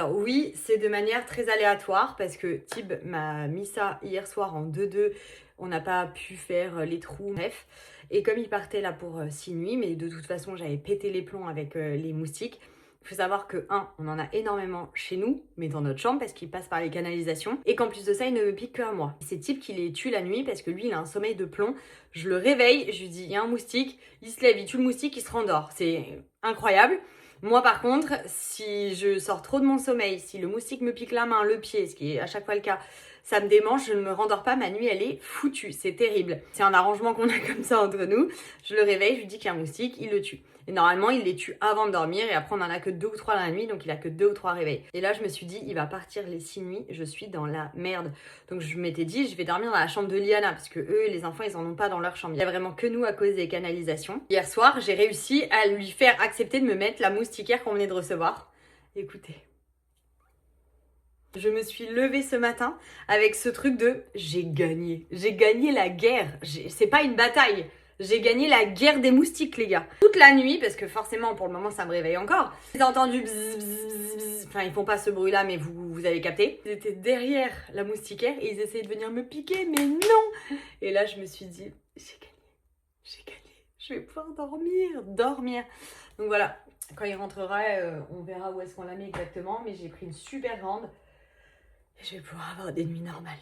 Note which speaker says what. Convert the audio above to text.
Speaker 1: Alors oui, c'est de manière très aléatoire parce que Tib m'a mis ça hier soir en 2-2. On n'a pas pu faire les trous, bref. Et comme il partait là pour 6 nuits, mais de toute façon j'avais pété les plombs avec les moustiques. Il faut savoir que, on en a énormément chez nous, mais dans notre chambre parce qu'il passe par les canalisations. Et qu'en plus de ça, il ne me pique que à moi. C'est Tib qui les tue la nuit parce que lui, il a un sommeil de plomb. Je le réveille, je lui dis, il y a un moustique, il se lève, il tue le moustique, il se rendort. C'est incroyable. Moi par contre, si je sors trop de mon sommeil, si le moustique me pique la main, le pied, ce qui est à chaque fois le cas, ça me démange, je ne me rendors pas, ma nuit elle est foutue, c'est terrible. C'est un arrangement qu'on a comme ça entre nous. Je le réveille, je lui dis qu'il y a un moustique, il le tue. Et normalement, il les tue avant de dormir et après on en a que 2 ou 3 dans la nuit, donc il a que 2 ou 3 réveils. Et là, je me suis dit, il va partir les 6 nuits, je suis dans la merde. Donc je m'étais dit, je vais dormir dans la chambre de Liana, parce que eux, les enfants, ils en ont pas dans leur chambre. Il y a vraiment que nous à cause des canalisations. Hier soir, j'ai réussi à lui faire accepter de me mettre la moustiquaire qu'on venait de recevoir. Écoutez. Je me suis levée ce matin avec ce truc de j'ai gagné la guerre. C'est pas une bataille. J'ai gagné la guerre des moustiques, les gars. Toute la nuit, parce que forcément, pour le moment, ça me réveille encore. J'ai entendu bzz, bzz, bzz. Enfin, ils font pas ce bruit-là, mais vous avez capté. Ils étaient derrière la moustiquaire et ils essayaient de venir me piquer, mais non. Et là, je me suis dit, j'ai gagné. Je vais pouvoir dormir. Donc voilà, quand il rentrera, on verra où est-ce qu'on l'a mis exactement. Mais j'ai pris une super grande et je vais pouvoir avoir des nuits normales.